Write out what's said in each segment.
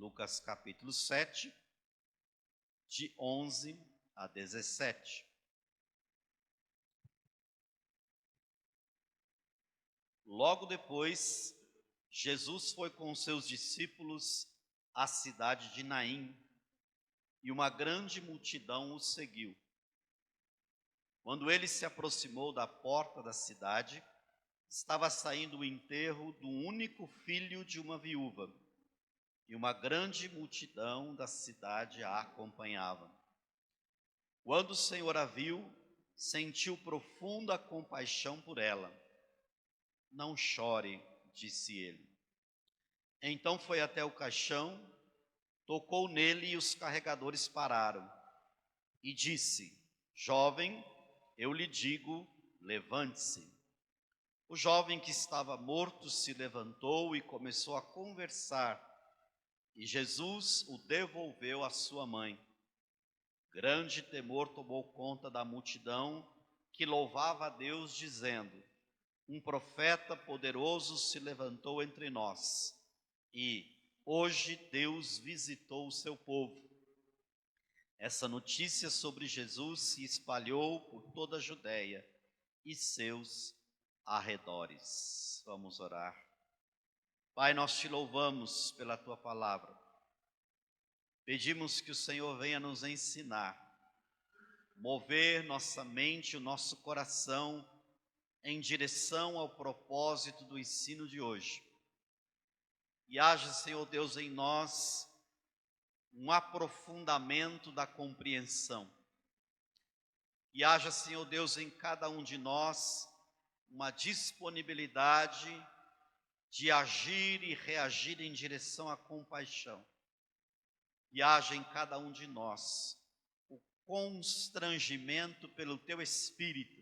Lucas capítulo 7, de 11 a 17. Logo depois, Jesus foi com seus discípulos à cidade de Naim, e uma grande multidão o seguiu. Quando ele se aproximou da porta da cidade, estava saindo o enterro do único filho de uma viúva, e uma grande multidão da cidade a acompanhava. Quando o Senhor a viu, sentiu profunda compaixão por ela. Não chore, disse ele. Então foi até o caixão, tocou nele e os carregadores pararam. E disse: Jovem, eu lhe digo, levante-se. O jovem que estava morto se levantou e começou a conversar, e Jesus o devolveu à sua mãe. Grande temor tomou conta da multidão, que louvava a Deus, dizendo: Um profeta poderoso se levantou entre nós, e hoje Deus visitou o seu povo. Essa notícia sobre Jesus se espalhou por toda a Judéia e seus arredores. Vamos orar. Pai, nós te louvamos pela tua palavra. Pedimos que o Senhor venha nos ensinar, mover nossa mente, o nosso coração em direção ao propósito do ensino de hoje. E haja, Senhor Deus, em nós um aprofundamento da compreensão. E haja, Senhor Deus, em cada um de nós uma disponibilidade de agir e reagir em direção à compaixão. E haja em cada um de nós o constrangimento pelo Teu Espírito,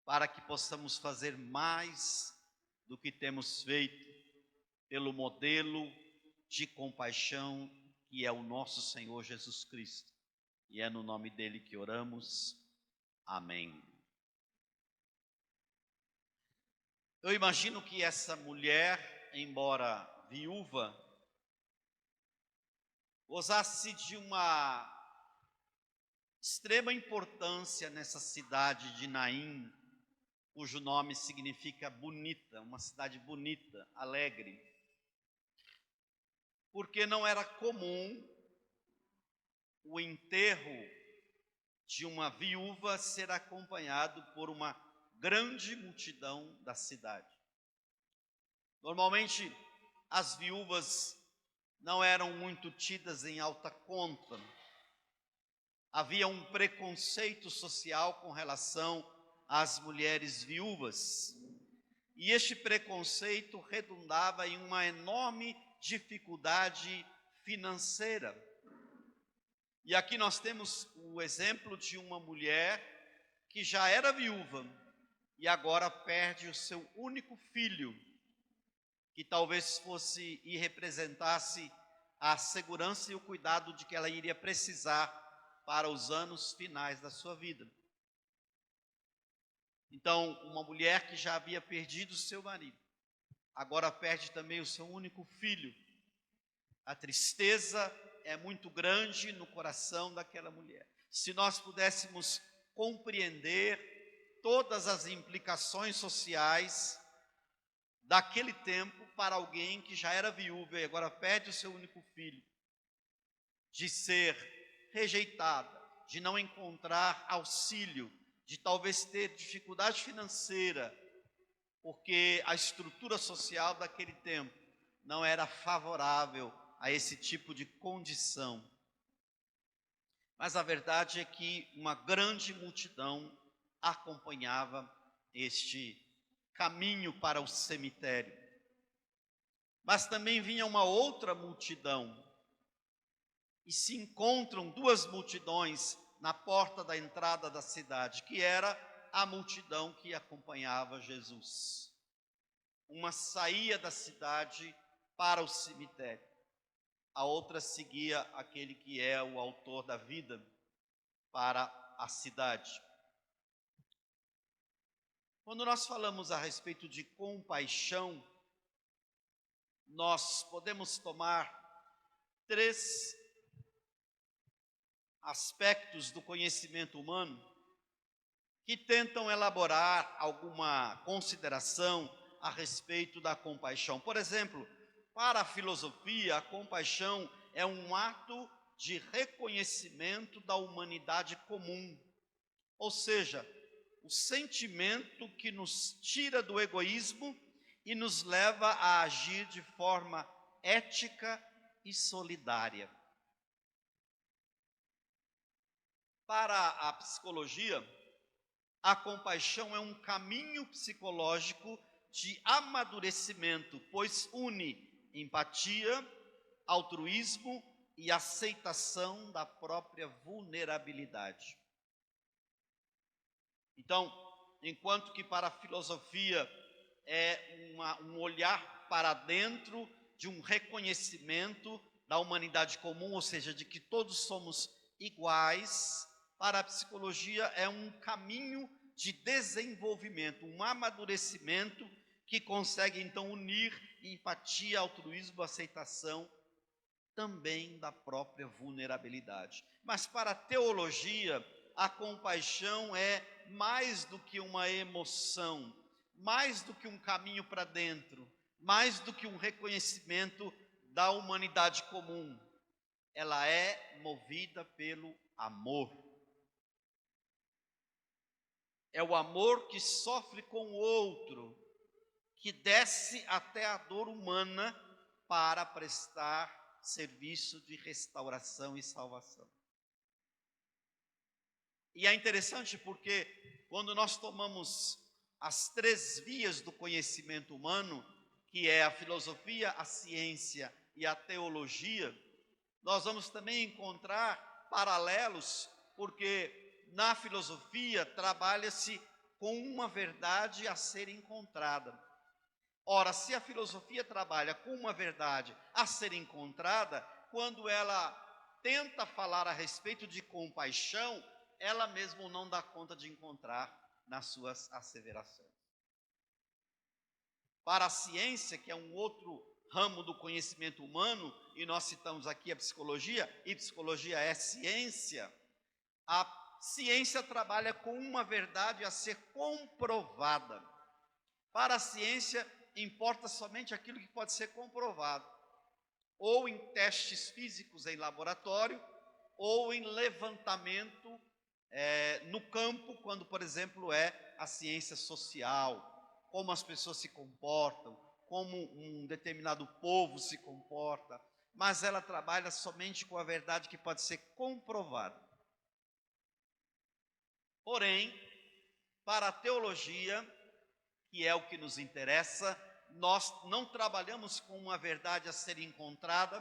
para que possamos fazer mais do que temos feito, pelo modelo de compaixão que é o nosso Senhor Jesus Cristo. E é no nome dele que oramos. Amém. Eu imagino que essa mulher, embora viúva, gozasse de uma extrema importância nessa cidade de Naim, cujo nome significa bonita, uma cidade bonita, alegre. Porque não era comum o enterro de uma viúva ser acompanhado por uma grande multidão da cidade. Normalmente, as viúvas não eram muito tidas em alta conta. Havia um preconceito social com relação às mulheres viúvas. E este preconceito redundava em uma enorme dificuldade financeira. E aqui nós temos o exemplo de uma mulher que já era viúva e agora perde o seu único filho, que talvez fosse e representasse a segurança e o cuidado de que ela iria precisar para os anos finais da sua vida. Então, uma mulher que já havia perdido seu marido, agora perde também o seu único filho. A tristeza é muito grande no coração daquela mulher. Se nós pudéssemos compreender todas as implicações sociais daquele tempo para alguém que já era viúva e agora perde o seu único filho, de ser rejeitada, de não encontrar auxílio, de talvez ter dificuldade financeira, porque a estrutura social daquele tempo não era favorável a esse tipo de condição. Mas a verdade é que uma grande multidão acompanhava este caminho para o cemitério. Mas também vinha uma outra multidão, e se encontram duas multidões na porta da entrada da cidade, que era a multidão que acompanhava Jesus. Uma saía da cidade para o cemitério, a outra seguia aquele que é o autor da vida para a cidade. Quando nós falamos a respeito de compaixão, nós podemos tomar 3 aspectos do conhecimento humano que tentam elaborar alguma consideração a respeito da compaixão. Por exemplo, para a filosofia, a compaixão é um ato de reconhecimento da humanidade comum, ou seja, o sentimento que nos tira do egoísmo e nos leva a agir de forma ética e solidária. Para a psicologia, a compaixão é um caminho psicológico de amadurecimento, pois une empatia, altruísmo e aceitação da própria vulnerabilidade. Então, enquanto que para a filosofia é um olhar para dentro de um reconhecimento da humanidade comum, ou seja, de que todos somos iguais, para a psicologia é um caminho de desenvolvimento, um amadurecimento que consegue então unir empatia, altruísmo, aceitação também da própria vulnerabilidade. Mas para a teologia, a compaixão é mais do que uma emoção, mais do que um caminho para dentro, mais do que um reconhecimento da humanidade comum. Ela é movida pelo amor. É o amor que sofre com o outro, que desce até a dor humana para prestar serviço de restauração e salvação. E é interessante porque quando nós tomamos as 3 vias do conhecimento humano, que é a filosofia, a ciência e a teologia, nós vamos também encontrar paralelos, porque na filosofia trabalha-se com uma verdade a ser encontrada. Ora, se a filosofia trabalha com uma verdade a ser encontrada, quando ela tenta falar a respeito de compaixão, ela mesma não dá conta de encontrar nas suas asseverações. Para a ciência, que é um outro ramo do conhecimento humano, e nós citamos aqui a psicologia, e psicologia é ciência, a ciência trabalha com uma verdade a ser comprovada. Para a ciência, importa somente aquilo que pode ser comprovado, ou em testes físicos em laboratório, ou em levantamento no campo, quando, por exemplo, é a ciência social, como as pessoas se comportam, como um determinado povo se comporta, mas ela trabalha somente com a verdade que pode ser comprovada. Porém, para a teologia, que é o que nos interessa, nós não trabalhamos com uma verdade a ser encontrada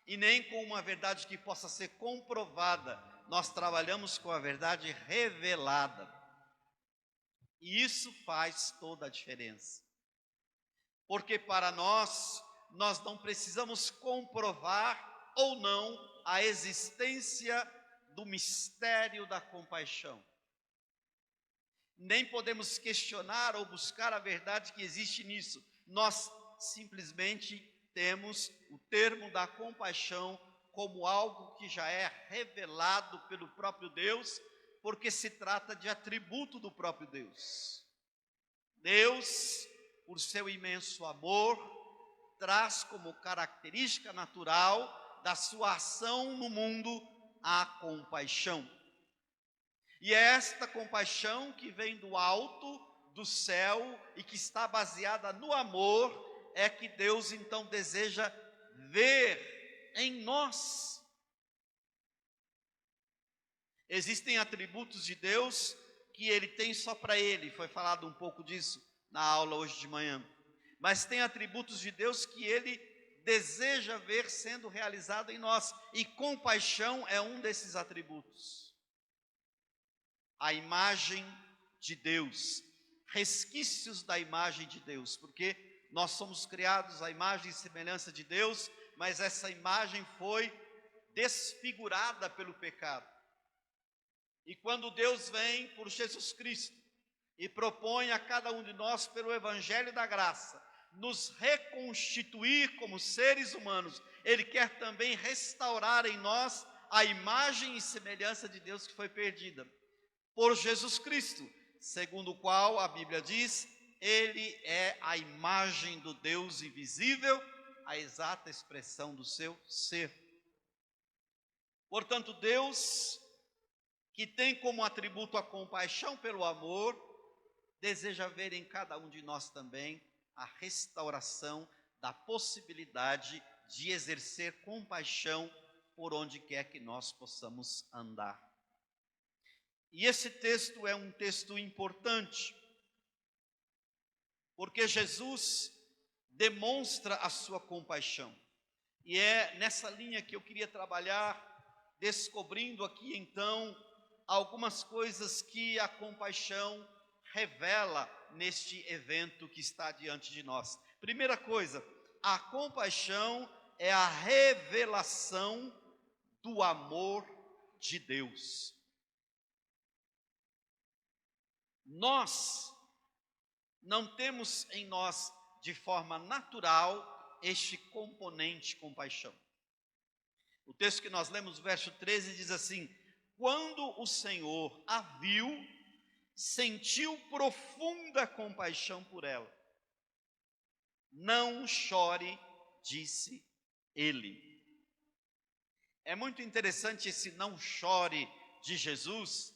e nem com uma verdade que possa ser comprovada. Nós trabalhamos com a verdade revelada. E isso faz toda a diferença. Porque para nós não precisamos comprovar ou não a existência do mistério da compaixão. Nem podemos questionar ou buscar a verdade que existe nisso. Nós simplesmente temos o termo da compaixão como algo que já é revelado pelo próprio Deus, porque se trata de atributo do próprio Deus. Deus, por seu imenso amor, traz como característica natural da sua ação no mundo a compaixão. E é esta compaixão que vem do alto, do céu, e que está baseada no amor, é que Deus então deseja ver em nós. Existem atributos de Deus que Ele tem só para Ele, foi falado um pouco disso na aula hoje de manhã. Mas tem atributos de Deus que Ele deseja ver sendo realizado em nós, e compaixão é um desses atributos. A imagem de Deus, resquícios da imagem de Deus, porque nós somos criados à imagem e semelhança de Deus, mas essa imagem foi desfigurada pelo pecado. E quando Deus vem por Jesus Cristo e propõe a cada um de nós, pelo Evangelho da Graça, nos reconstituir como seres humanos Ele quer também restaurar em nós a imagem e semelhança de Deus que foi perdida por Jesus Cristo, segundo o qual a Bíblia diz, ele é a imagem do Deus invisível, a exata expressão do seu ser. Portanto, Deus, que tem como atributo a compaixão pelo amor, deseja ver em cada um de nós também a restauração da possibilidade de exercer compaixão por onde quer que nós possamos andar. E esse texto é um texto importante, porque Jesus demonstra a sua compaixão. E é nessa linha que eu queria trabalhar, descobrindo aqui então algumas coisas que a compaixão revela neste evento que está diante de nós. Primeira coisa, a compaixão é a revelação do amor de Deus. Nós não temos em nós, de forma natural, este componente compaixão. O texto que nós lemos, verso 13, diz assim: quando o Senhor a viu, sentiu profunda compaixão por ela. Não chore, disse ele. É muito interessante esse não chore de Jesus,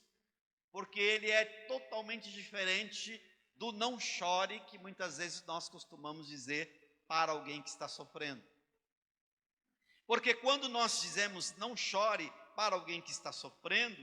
porque ele é totalmente diferente do não chore que muitas vezes nós costumamos dizer para alguém que está sofrendo. Porque quando nós dizemos não chore para alguém que está sofrendo,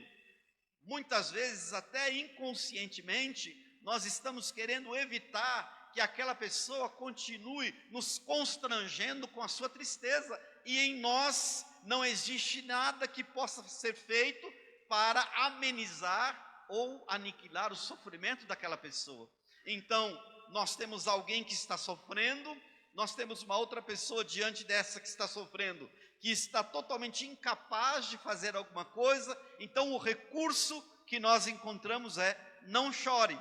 muitas vezes até inconscientemente nós estamos querendo evitar que aquela pessoa continue nos constrangendo com a sua tristeza, e em nós não existe nada que possa ser feito para amenizar ou aniquilar o sofrimento daquela pessoa. Então, nós temos alguém que está sofrendo, nós temos uma outra pessoa diante dessa que está sofrendo, que está totalmente incapaz de fazer alguma coisa. Então o recurso que nós encontramos é: não chore,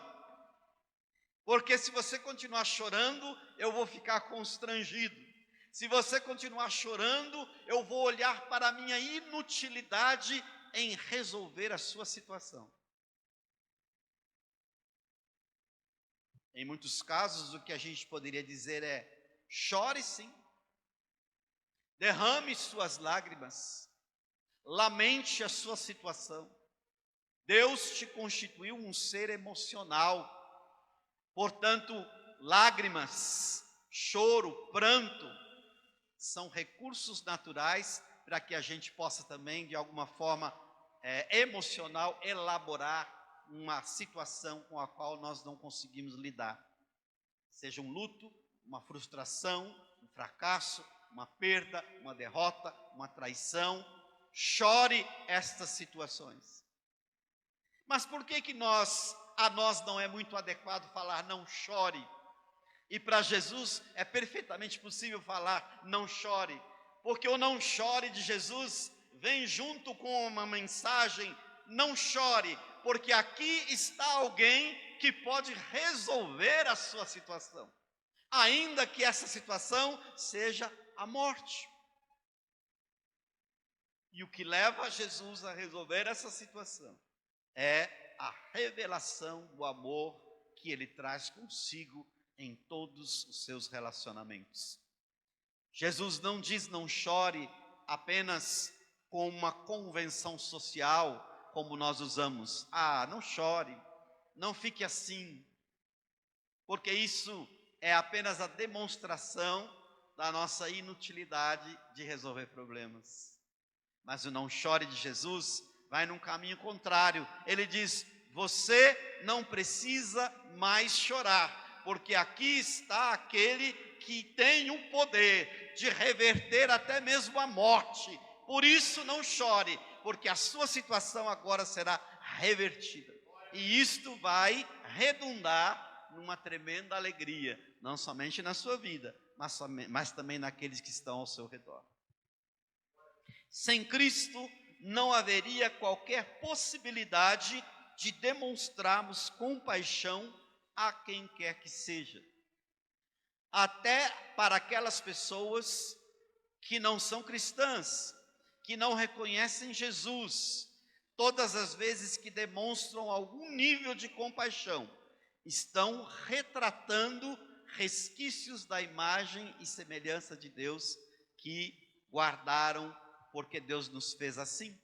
porque se você continuar chorando, eu vou ficar constrangido. Se você continuar chorando, eu vou olhar para a minha inutilidade em resolver a sua situação. Em muitos casos, o que a gente poderia dizer é: chore sim, derrame suas lágrimas, lamente a sua situação. Deus te constituiu um ser emocional, portanto, lágrimas, choro, pranto, são recursos naturais para que a gente possa também, de alguma forma emocional, elaborar uma situação com a qual nós não conseguimos lidar. Seja um luto, uma frustração, um fracasso, uma perda, uma derrota, uma traição. Chore estas situações. Mas por que a nós não é muito adequado falar não chore? E para Jesus é perfeitamente possível falar não chore, porque o não chore de Jesus vem junto com uma mensagem: não chore, porque aqui está alguém que pode resolver a sua situação, ainda que essa situação seja a morte. E o que leva Jesus a resolver essa situação é a revelação do amor que ele traz consigo em todos os seus relacionamentos. Jesus não diz não chore apenas com uma convenção social, como nós usamos. Não chore, não fique assim, porque isso é apenas a demonstração da nossa inutilidade de resolver problemas. Mas o não chore de Jesus vai num caminho contrário. Ele diz: você não precisa mais chorar, porque aqui está aquele que tem o poder de reverter até mesmo a morte. Por isso não chore, porque a sua situação agora será revertida. E isto vai redundar numa tremenda alegria, não somente na sua vida, mas também naqueles que estão ao seu redor. Sem Cristo não haveria qualquer possibilidade de demonstrarmos compaixão a quem quer que seja. Até para aquelas pessoas que não são cristãs, que não reconhecem Jesus, todas as vezes que demonstram algum nível de compaixão, estão retratando resquícios da imagem e semelhança de Deus que guardaram, porque Deus nos fez assim.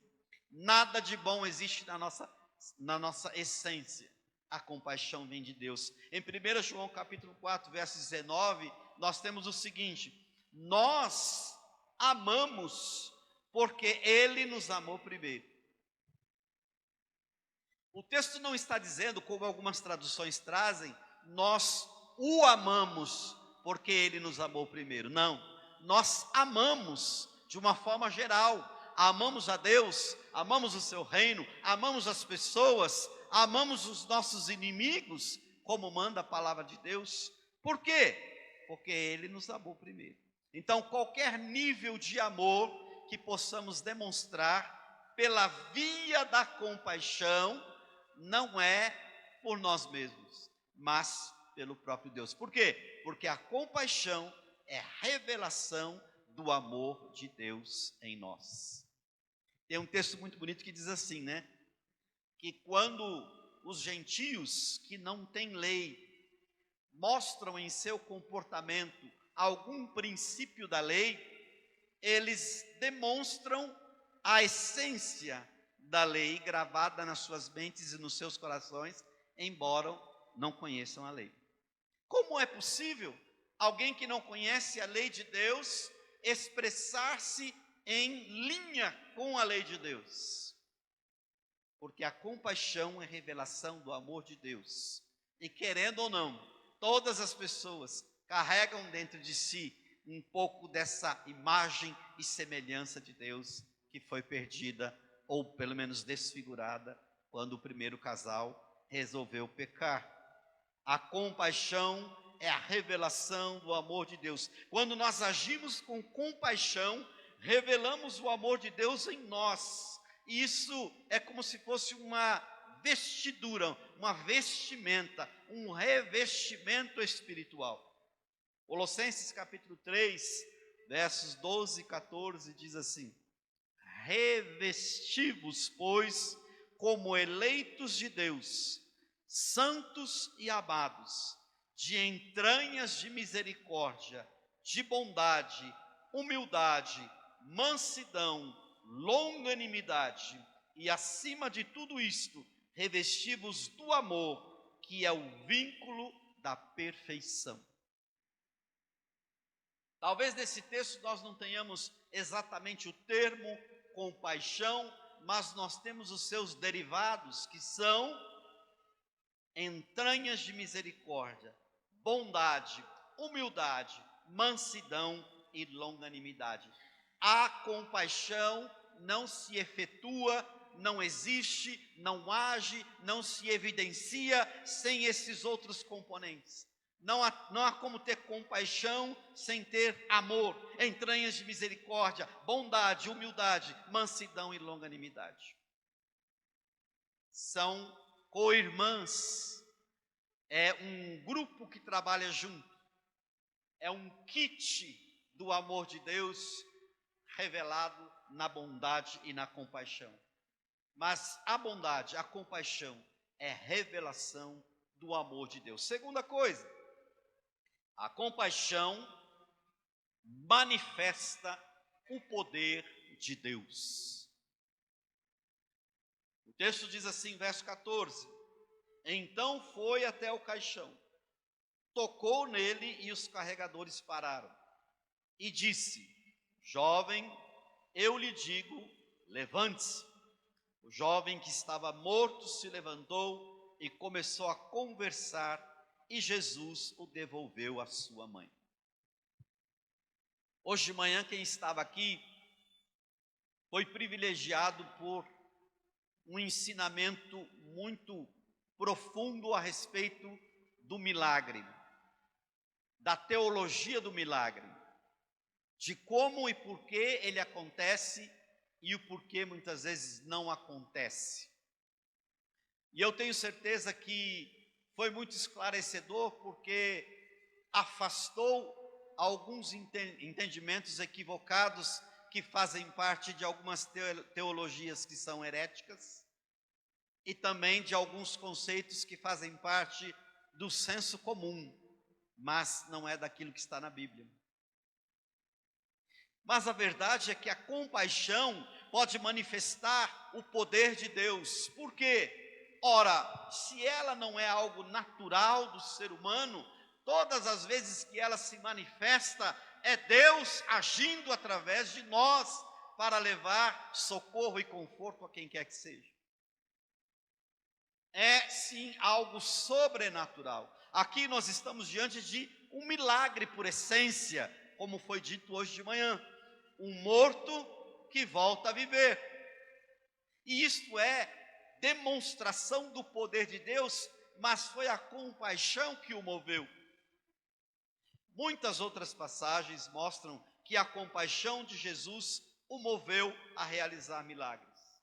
Nada de bom existe na nossa essência. A compaixão vem de Deus. Em 1 João capítulo 4, verso 19, nós temos o seguinte: nós amamos porque Ele nos amou primeiro. O texto não está dizendo, como algumas traduções trazem, nós o amamos porque Ele nos amou primeiro. Não, nós amamos de uma forma geral. Amamos a Deus, amamos o seu reino, amamos as pessoas, amamos os nossos inimigos, como manda a palavra de Deus. Por quê? Porque Ele nos amou primeiro. Então, qualquer nível de amor que possamos demonstrar pela via da compaixão, não é por nós mesmos, mas pelo próprio Deus. Por quê? Porque a compaixão é revelação do amor de Deus em nós. Tem um texto muito bonito que diz assim, né? Que quando os gentios que não têm lei mostram em seu comportamento algum princípio da lei, eles demonstram a essência da lei gravada nas suas mentes e nos seus corações, embora não conheçam a lei. Como é possível alguém que não conhece a lei de Deus expressar-se em linha com a lei de Deus? Porque a compaixão é revelação do amor de Deus. E querendo ou não, todas as pessoas carregam dentro de si um pouco dessa imagem e semelhança de Deus que foi perdida, ou pelo menos desfigurada, quando o primeiro casal resolveu pecar. A compaixão é a revelação do amor de Deus. Quando nós agimos com compaixão, revelamos o amor de Deus em nós. E isso é como se fosse uma vestidura, uma vestimenta, um revestimento espiritual. Colossenses capítulo 3, versos 12 e 14 diz assim: revesti-vos, pois, como eleitos de Deus, santos e amados, de entranhas de misericórdia, de bondade, humildade, mansidão, longanimidade, e acima de tudo isto, revesti-vos do amor, que é o vínculo da perfeição. Talvez nesse texto nós não tenhamos exatamente o termo compaixão, mas nós temos os seus derivados, que são entranhas de misericórdia, bondade, humildade, mansidão e longanimidade. A compaixão não se efetua, não existe, não age, não se evidencia sem esses outros componentes. Não há como ter compaixão sem ter amor, entranhas de misericórdia, bondade, humildade, mansidão e longanimidade. São co-irmãs, é um grupo que trabalha junto, é um kit do amor de Deus revelado na bondade e na compaixão. Mas a bondade, a compaixão é revelação do amor de Deus. Segunda coisa, a compaixão manifesta o poder de Deus. O texto diz assim, verso 14: então foi até o caixão, tocou nele e os carregadores pararam, e disse: jovem, eu lhe digo, levante-se. O jovem que estava morto se levantou e começou a conversar, e Jesus o devolveu à sua mãe. Hoje de manhã, quem estava aqui foi privilegiado por um ensinamento muito profundo a respeito do milagre, da teologia do milagre, de como e por que ele acontece e o porquê muitas vezes não acontece. E eu tenho certeza que foi muito esclarecedor, porque afastou alguns entendimentos equivocados que fazem parte de algumas teologias que são heréticas e também de alguns conceitos que fazem parte do senso comum, mas não é daquilo que está na Bíblia. Mas a verdade é que a compaixão pode manifestar o poder de Deus. Por quê? Ora, se ela não é algo natural do ser humano, todas as vezes que ela se manifesta, é Deus agindo através de nós para levar socorro e conforto a quem quer que seja. É sim algo sobrenatural. Aqui nós estamos diante de um milagre por essência, como foi dito hoje de manhã. Um morto que volta a viver. E isto é demonstração do poder de Deus, mas foi a compaixão que o moveu. Muitas outras passagens mostram que a compaixão de Jesus o moveu a realizar milagres.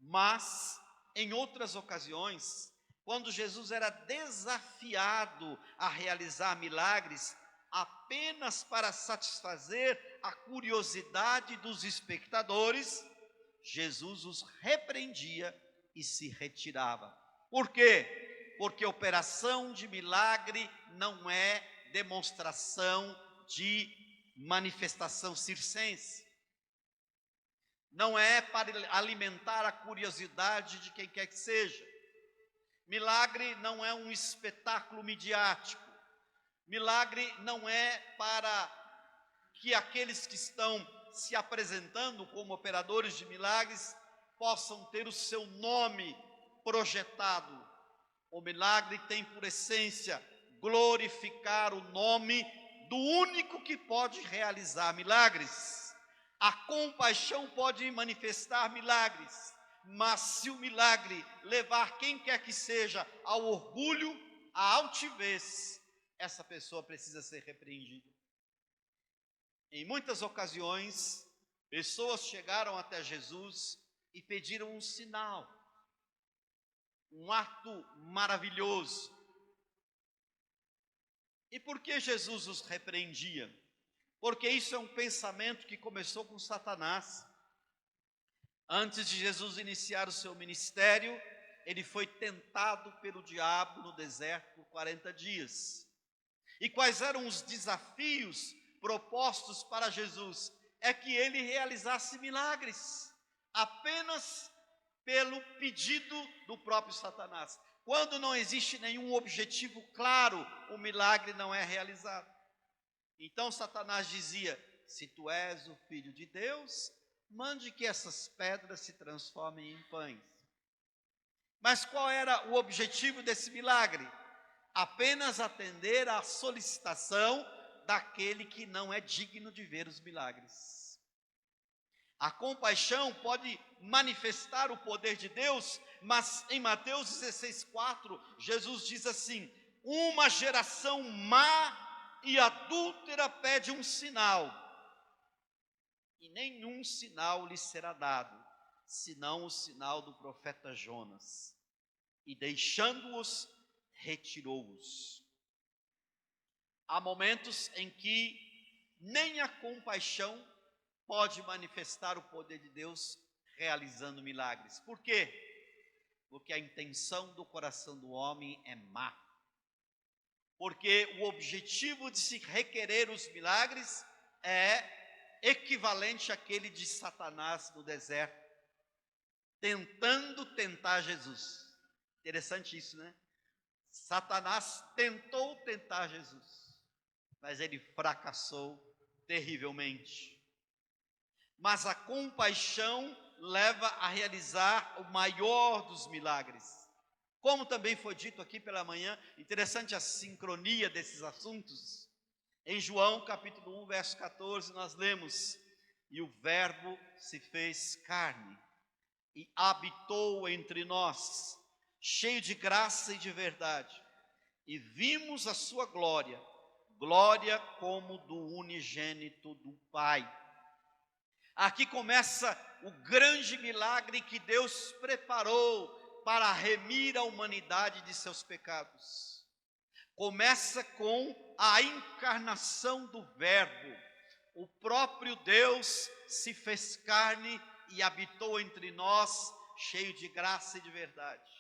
Mas, em outras ocasiões, quando Jesus era desafiado a realizar milagres, apenas para satisfazer a curiosidade dos espectadores, Jesus os repreendia e se retirava. Por quê? Porque operação de milagre não é demonstração de manifestação circense. Não é para alimentar a curiosidade de quem quer que seja. Milagre não é um espetáculo midiático. Milagre não é para que aqueles que estão se apresentando como operadores de milagres possam ter o seu nome projetado. O milagre tem por essência glorificar o nome do único que pode realizar milagres. A compaixão pode manifestar milagres, mas se o milagre levar quem quer que seja ao orgulho, à altivez, essa pessoa precisa ser repreendida. Em muitas ocasiões, pessoas chegaram até Jesus e pediram um sinal, um ato maravilhoso. E por que Jesus os repreendia? Porque isso é um pensamento que começou com Satanás. Antes de Jesus iniciar o seu ministério, ele foi tentado pelo diabo no deserto por 40 dias. E quais eram os desafios propostos para Jesus? É que ele realizasse milagres, apenas pelo pedido do próprio Satanás. Quando não existe nenhum objetivo claro, o milagre não é realizado. Então Satanás dizia: se tu és o Filho de Deus, mande que essas pedras se transformem em pães. Mas qual era o objetivo desse milagre? Apenas atender à solicitação daquele que não é digno de ver os milagres. A compaixão pode manifestar o poder de Deus, mas em Mateus 16:4, Jesus diz assim: uma geração má e adúltera pede um sinal, e nenhum sinal lhe será dado, senão o sinal do profeta Jonas. E deixando-os, retirou-os. Há momentos em que nem a compaixão pode manifestar o poder de Deus realizando milagres. Por quê? Porque a intenção do coração do homem é má. Porque o objetivo de se requerer os milagres é equivalente àquele de Satanás no deserto, tentando tentar Jesus. Interessante isso, né? Satanás tentou tentar Jesus, mas ele fracassou terrivelmente. Mas a compaixão leva a realizar o maior dos milagres. Como também foi dito aqui pela manhã, interessante a sincronia desses assuntos. Em João capítulo 1, verso 14, nós lemos: e o Verbo se fez carne e habitou entre nós, cheio de graça e de verdade, e vimos a sua glória, glória como do unigênito do Pai. Aqui começa o grande milagre que Deus preparou para remir a humanidade de seus pecados. Começa com a encarnação do Verbo. O próprio Deus se fez carne e habitou entre nós, cheio de graça e de verdade.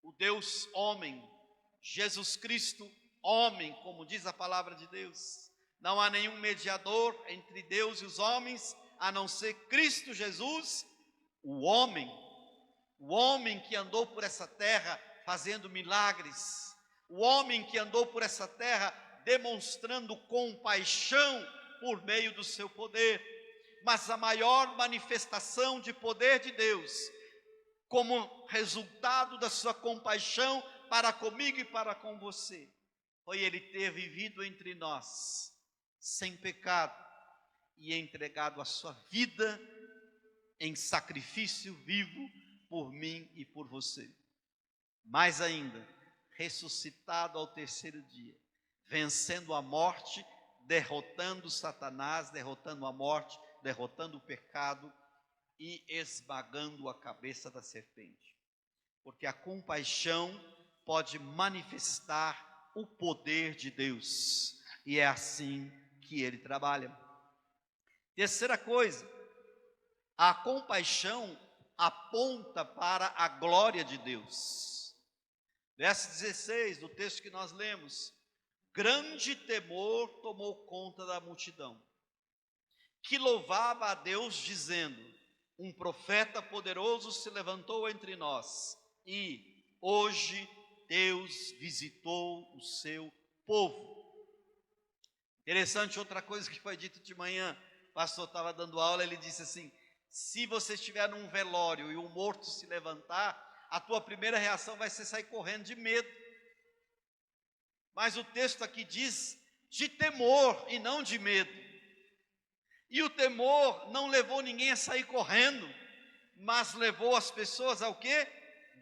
O Deus homem, Jesus Cristo, homem, como diz a palavra de Deus. Não há nenhum mediador entre Deus e os homens, a não ser Cristo Jesus, o homem que andou por essa terra fazendo milagres, o homem que andou por essa terra demonstrando compaixão por meio do seu poder. Mas a maior manifestação de poder de Deus, como resultado da sua compaixão para comigo e para com você, foi Ele ter vivido entre nós, sem pecado, e entregado a sua vida em sacrifício vivo por mim e por você. Mais ainda, ressuscitado ao terceiro dia, vencendo a morte, derrotando Satanás, derrotando a morte, derrotando o pecado e esmagando a cabeça da serpente. Porque a compaixão pode manifestar o poder de Deus, e é assim que Ele trabalha. Terceira coisa, a compaixão aponta para a glória de Deus. Verso 16 do texto que nós lemos: grande temor tomou conta da multidão, que louvava a Deus, dizendo: um profeta poderoso se levantou entre nós, e hoje Deus visitou o seu povo. Interessante, outra coisa que foi dito de manhã, o pastor estava dando aula, ele disse assim: se você estiver num velório e o morto se levantar, a tua primeira reação vai ser sair correndo de medo. Mas o texto aqui diz de temor e não de medo. E o temor não levou ninguém a sair correndo, mas levou as pessoas ao quê?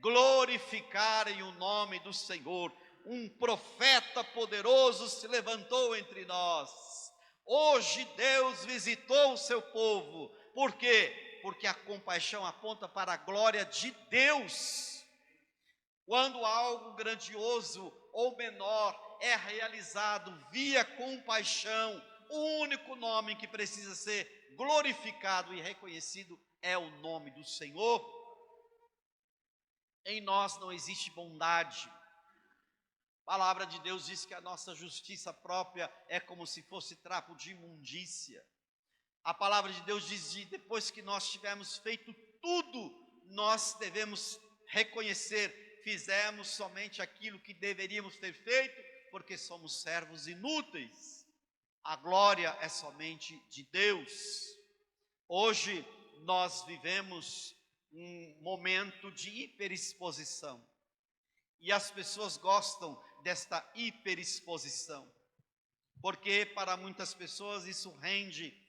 Glorificarem o nome do Senhor. Um profeta poderoso se levantou entre nós. Hoje Deus visitou o seu povo. Por quê? Porque a compaixão aponta para a glória de Deus. Quando algo grandioso ou menor é realizado via compaixão, o único nome que precisa ser glorificado e reconhecido é o nome do Senhor. Em nós não existe bondade. A palavra de Deus diz que a nossa justiça própria é como se fosse trapo de imundícia. A palavra de Deus diz que depois que nós tivermos feito tudo, nós devemos reconhecer: fizemos somente aquilo que deveríamos ter feito, porque somos servos inúteis. A glória é somente de Deus. Hoje nós vivemos um momento de hiperexposição, e as pessoas gostam desta hiperexposição, porque para muitas pessoas isso rende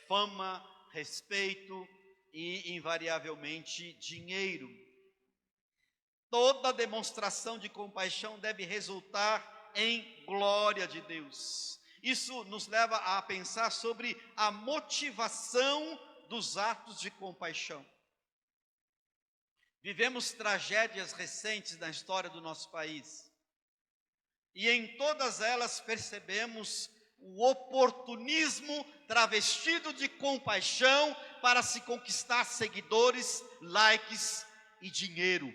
fama, respeito e invariavelmente dinheiro. Toda demonstração de compaixão deve resultar em glória de Deus. Isso nos leva a pensar sobre a motivação dos atos de compaixão. Vivemos tragédias recentes na história do nosso país, e em todas elas percebemos o oportunismo travestido de compaixão para se conquistar seguidores, likes e dinheiro.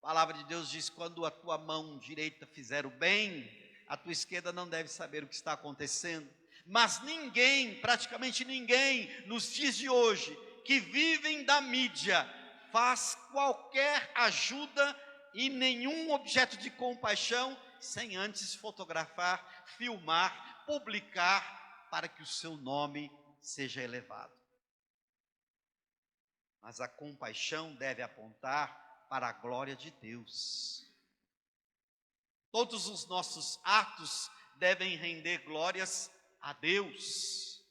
A palavra de Deus diz: quando a tua mão direita fizer o bem, a tua esquerda não deve saber o que está acontecendo. Mas ninguém, praticamente ninguém, nos dias de hoje, que vivem da mídia, faz qualquer ajuda e nenhum objeto de compaixão sem antes fotografar, filmar, publicar, para que o seu nome seja elevado. Mas a compaixão deve apontar para a glória de Deus. Todos os nossos atos devem render glórias a Deus.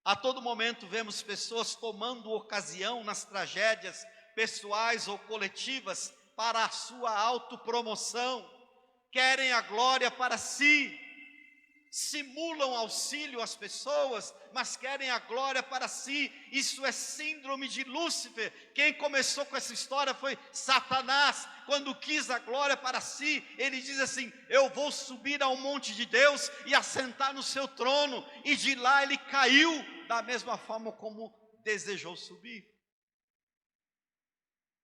A todo momento vemos pessoas tomando ocasião nas tragédias pessoais ou coletivas para a sua autopromoção. Querem a glória para si. simulam auxílio às pessoas, mas querem a glória para si. Isso é síndrome de Lúcifer. Quem começou com essa história foi Satanás. Quando quis a glória para si, ele diz assim: eu vou subir ao monte de Deus e assentar no seu trono. E de lá ele caiu da mesma forma como desejou subir.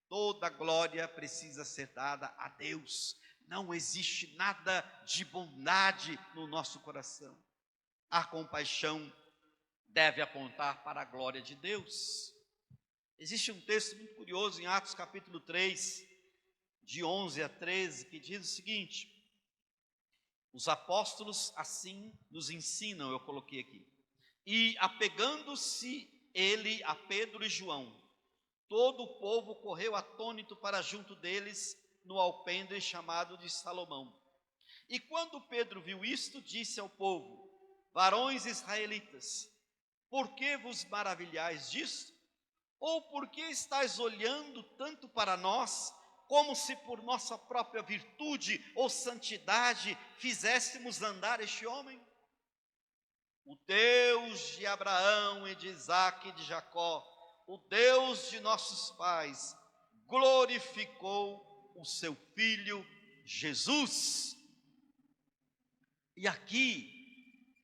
Toda glória precisa ser dada a Deus. Não existe nada de bondade no nosso coração. A compaixão deve apontar para a glória de Deus. Existe um texto muito curioso em Atos capítulo 3, de 11 a 13, que diz o seguinte: os apóstolos assim nos ensinam, eu coloquei aqui. E apegando-se ele a Pedro e João, todo o povo correu atônito para junto deles, no alpendre chamado de Salomão. E quando Pedro viu isto, disse ao povo: varões israelitas, por que vos maravilhais disto? Ou por que estáis olhando tanto para nós, como se por nossa própria virtude ou santidade fizéssemos andar este homem? O Deus de Abraão e de Isaque e de Jacó, o Deus de nossos pais, glorificou o seu filho Jesus. E aqui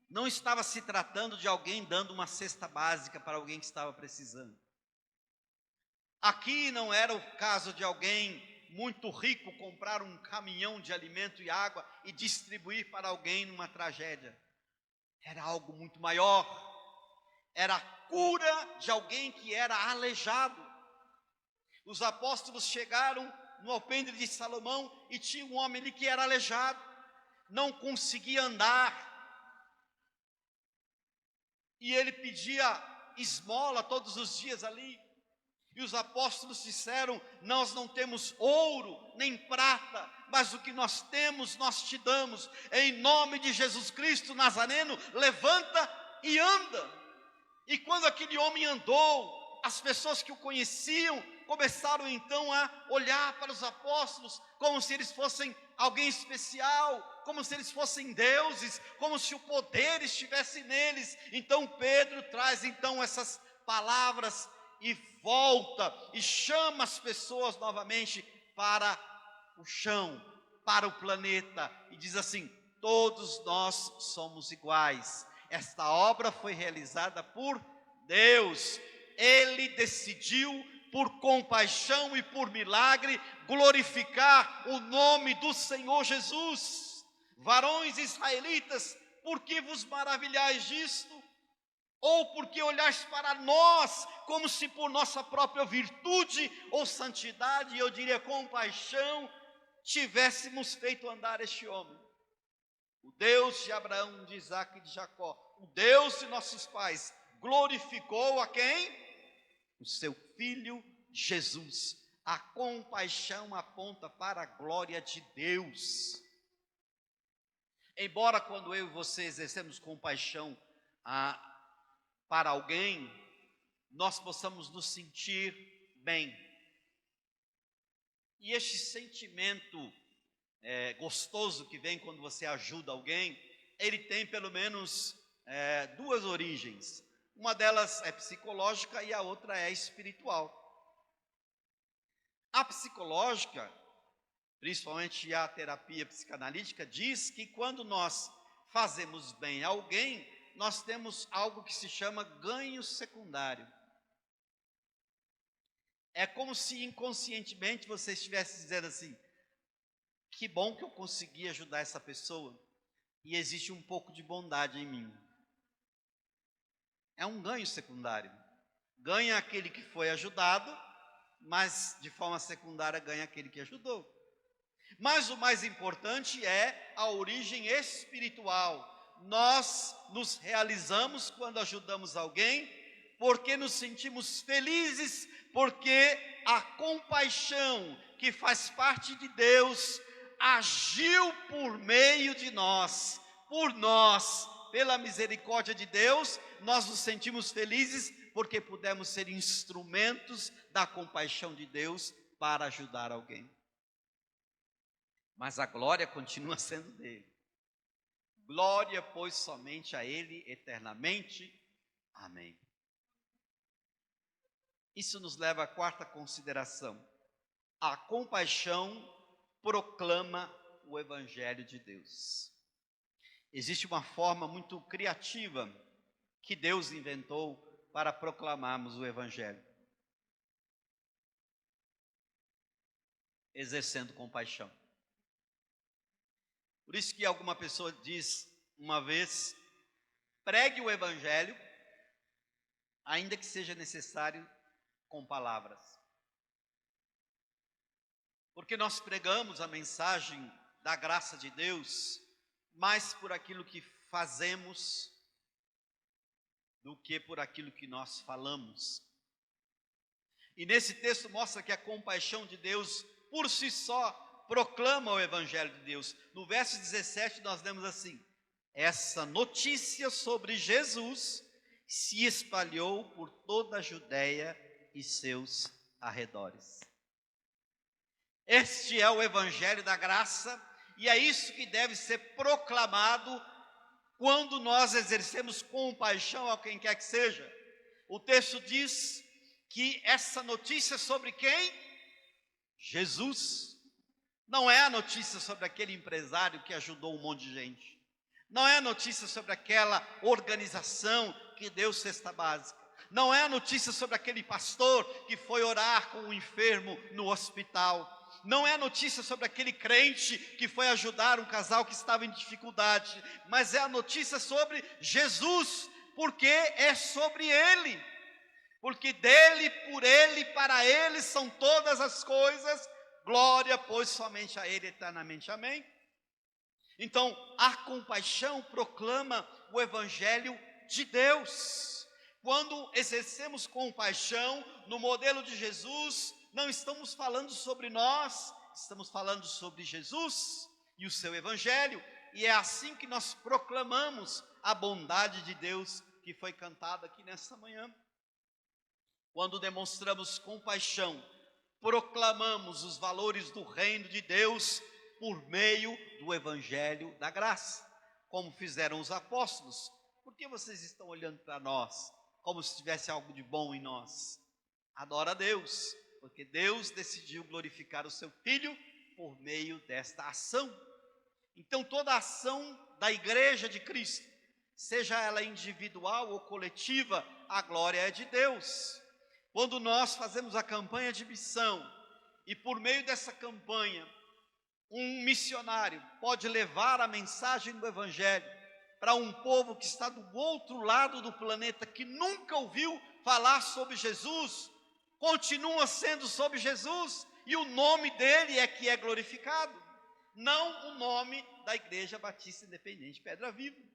não estava se tratando de alguém dando uma cesta básica para alguém que estava precisando. Aqui não era o caso de alguém muito rico comprar um caminhão de alimento e água e distribuir para alguém numa tragédia. Era algo muito maior. Era a cura de alguém que era aleijado. Os apóstolos chegaram no alpendre de Salomão e tinha um homem ali que era aleijado, não conseguia andar, e ele pedia esmola todos os dias ali. E os apóstolos disseram: nós não temos ouro nem prata, mas o que nós temos nós te damos. Em nome de Jesus Cristo Nazareno, levanta e anda. E quando aquele homem andou, as pessoas que o conheciam começaram então a olhar para os apóstolos como se eles fossem alguém especial, como se eles fossem deuses, como se o poder estivesse neles. Então Pedro traz então essas palavras e volta e chama as pessoas novamente para o chão, para o planeta, e diz assim: todos nós somos iguais. Esta obra foi realizada por Deus. Ele decidiu, por compaixão e por milagre, glorificar o nome do Senhor Jesus. Varões israelitas, por que vos maravilhais disto? Ou porque olhais para nós, como se por nossa própria virtude ou santidade, eu diria compaixão, tivéssemos feito andar este homem? O Deus de Abraão, de Isaque e de Jacó, o Deus de nossos pais, glorificou a quem? O seu filho Jesus. A compaixão aponta para a glória de Deus. Embora quando eu e você exercemos compaixão para alguém, nós possamos nos sentir bem. E este sentimento gostoso que vem quando você ajuda alguém, ele tem pelo menos duas origens. Uma delas é psicológica e a outra é espiritual. A psicológica, principalmente a terapia psicanalítica, diz que quando nós fazemos bem a alguém, nós temos algo que se chama ganho secundário. É como se inconscientemente você estivesse dizendo assim: que bom que eu consegui ajudar essa pessoa, e existe um pouco de bondade em mim. É um ganho secundário. Ganha aquele que foi ajudado, mas de forma secundária ganha aquele que ajudou. Mas o mais importante é a origem espiritual. Nós nos realizamos quando ajudamos alguém, porque nos sentimos felizes, porque a compaixão que faz parte de Deus agiu por meio de nós, por nós, pela misericórdia de Deus, nós nos sentimos felizes porque pudemos ser instrumentos da compaixão de Deus para ajudar alguém. Mas a glória continua sendo dele. Glória, pois, somente a Ele eternamente. Amém. Isso nos leva à quarta consideração. A compaixão proclama o Evangelho de Deus. Existe uma forma muito criativa que Deus inventou para proclamarmos o Evangelho. Exercendo compaixão. Por isso que alguma pessoa diz uma vez, pregue o Evangelho, ainda que seja necessário com palavras. Porque nós pregamos a mensagem da graça de Deus mais por aquilo que fazemos do que por aquilo que nós falamos. E nesse texto mostra que a compaixão de Deus por si só proclama o Evangelho de Deus. No verso 17 nós lemos assim: essa notícia sobre Jesus se espalhou por toda a Judéia e seus arredores. Este é o Evangelho da graça e é isso que deve ser proclamado quando nós exercemos compaixão a quem quer que seja. O texto diz que essa notícia sobre quem? Jesus. Não é a notícia sobre aquele empresário que ajudou um monte de gente. Não é a notícia sobre aquela organização que deu cesta básica. Não é a notícia sobre aquele pastor que foi orar com o enfermo no hospital. Não é a notícia sobre aquele crente que foi ajudar um casal que estava em dificuldade. Mas é a notícia sobre Jesus, porque é sobre Ele. Porque dele, por Ele, para Ele são todas as coisas. Glória, pois, somente a Ele eternamente. Amém? Então, a compaixão proclama o Evangelho de Deus. Quando exercemos compaixão no modelo de Jesus, não estamos falando sobre nós, estamos falando sobre Jesus e o seu Evangelho. E é assim que nós proclamamos a bondade de Deus que foi cantada aqui nesta manhã. Quando demonstramos compaixão, proclamamos os valores do reino de Deus por meio do Evangelho da graça, como fizeram os apóstolos. Por que vocês estão olhando para nós como se tivesse algo de bom em nós? Adora a Deus, porque Deus decidiu glorificar o seu Filho por meio desta ação. Então toda a ação da Igreja de Cristo, seja ela individual ou coletiva, a glória é de Deus. Quando nós fazemos a campanha de missão, e por meio dessa campanha, um missionário pode levar a mensagem do Evangelho para um povo que está do outro lado do planeta, que nunca ouviu falar sobre Jesus, continua sendo sobre Jesus, e o nome dele é que é glorificado, não o nome da Igreja Batista Independente Pedra Viva.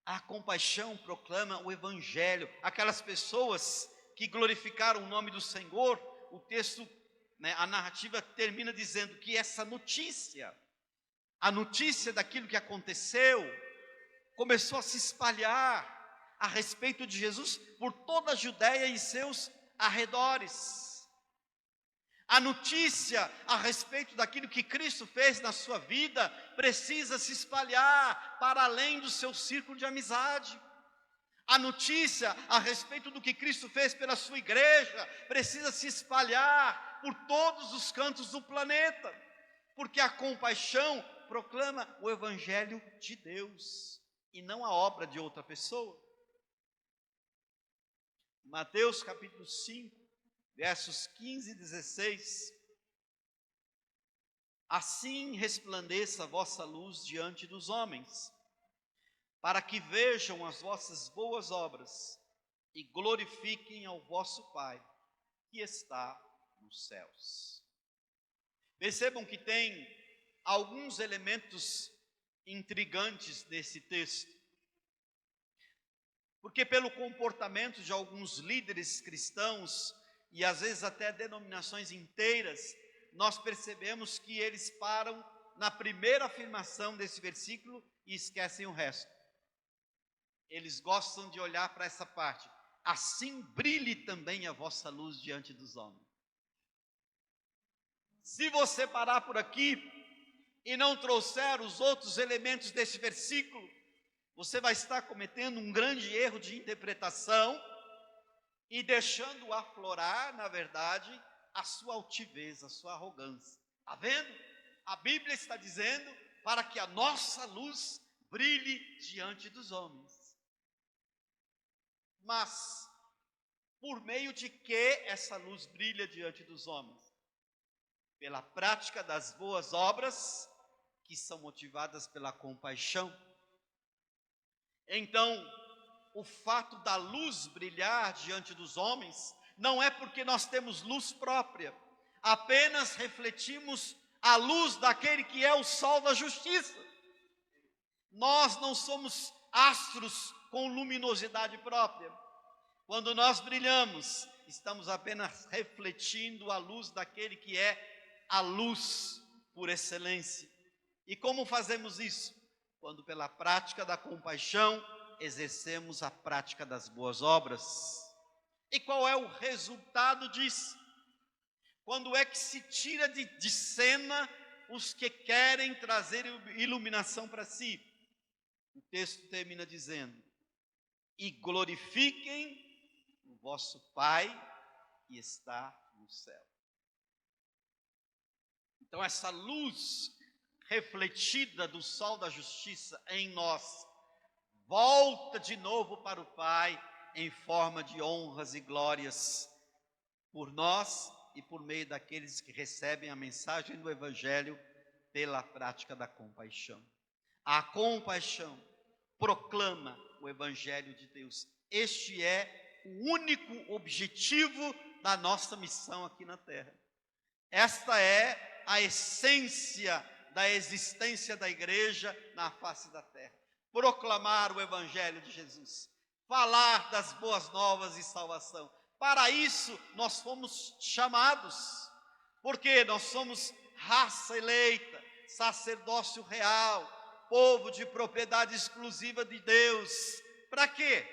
A compaixão proclama o Evangelho. Aquelas pessoas que glorificaram o nome do Senhor, o texto, a narrativa termina dizendo que essa notícia, a notícia daquilo que aconteceu, começou a se espalhar a respeito de Jesus por toda a Judéia e seus arredores. A notícia a respeito daquilo que Cristo fez na sua vida precisa se espalhar para além do seu círculo de amizade. A notícia a respeito do que Cristo fez pela sua igreja precisa se espalhar por todos os cantos do planeta, porque a compaixão proclama o Evangelho de Deus e não a obra de outra pessoa. Mateus capítulo 5, versos 15 e 16. Assim resplandeça a vossa luz diante dos homens, para que vejam as vossas boas obras e glorifiquem ao vosso Pai que está nos céus. Percebam que tem alguns elementos intrigantes nesse texto, porque pelo comportamento de alguns líderes cristãos, e às vezes até denominações inteiras, nós percebemos que eles param na primeira afirmação desse versículo e esquecem o resto. Eles gostam de olhar para essa parte. Assim brilhe também a vossa luz diante dos homens. Se você parar por aqui e não trouxer os outros elementos desse versículo, você vai estar cometendo um grande erro de interpretação e deixando aflorar, na verdade, a sua altivez, a sua arrogância. Está vendo? A Bíblia está dizendo para que a nossa luz brilhe diante dos homens. Mas, por meio de que essa luz brilha diante dos homens? Pela prática das boas obras, que são motivadas pela compaixão. Então, o fato da luz brilhar diante dos homens, não é porque nós temos luz própria, apenas refletimos a luz daquele que é o sol da justiça. Nós não somos astros com luminosidade própria. Quando nós brilhamos, estamos apenas refletindo a luz daquele que é a luz por excelência. E como fazemos isso? Quando pela prática da compaixão, exercemos a prática das boas obras. E qual é o resultado disso? Quando é que se tira de cena os que querem trazer iluminação para si? O texto termina dizendo: e glorifiquem o vosso Pai que está no céu. Então essa luz refletida do sol da justiça em nós, volta de novo para o Pai em forma de honras e glórias por nós e por meio daqueles que recebem a mensagem do Evangelho pela prática da compaixão. A compaixão proclama o Evangelho de Deus. Este é o único objetivo da nossa missão aqui na Terra. Esta é a essência da existência da igreja na face da terra. Proclamar o Evangelho de Jesus, falar das boas novas de salvação. Para isso nós fomos chamados, porque nós somos raça eleita, sacerdócio real, povo de propriedade exclusiva de Deus. Para quê?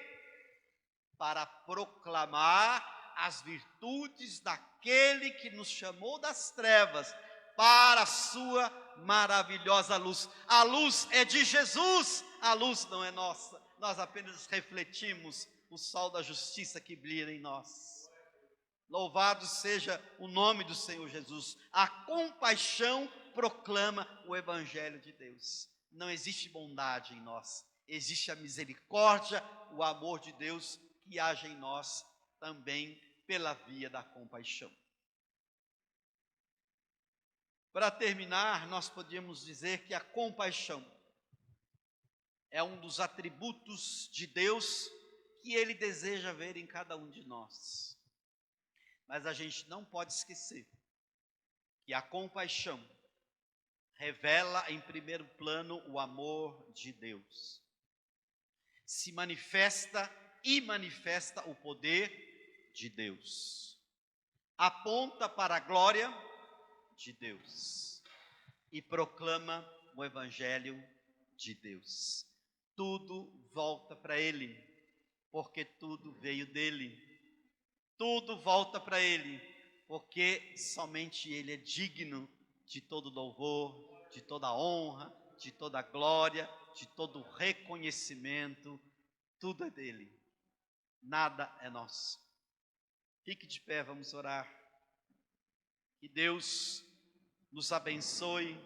Para proclamar as virtudes daquele que nos chamou das trevas para a sua maravilhosa luz. A luz é de Jesus, a luz não é nossa. Nós apenas refletimos o sol da justiça que brilha em nós. Louvado seja o nome do Senhor Jesus. A compaixão proclama o Evangelho de Deus. Não existe bondade em nós, existe a misericórdia, o amor de Deus que age em nós também pela via da compaixão. Para terminar, nós podemos dizer que a compaixão é um dos atributos de Deus que Ele deseja ver em cada um de nós. Mas a gente não pode esquecer que a compaixão revela em primeiro plano o amor de Deus. Se manifesta e manifesta o poder de Deus. Aponta para a glória de Deus e proclama o Evangelho de Deus. Tudo volta para Ele, porque tudo veio dEle. Tudo volta para Ele, porque somente Ele é digno de todo louvor, de toda honra, de toda glória, de todo reconhecimento. Tudo é dEle, nada é nosso. Fique de pé, vamos orar. Que Deus nos abençoe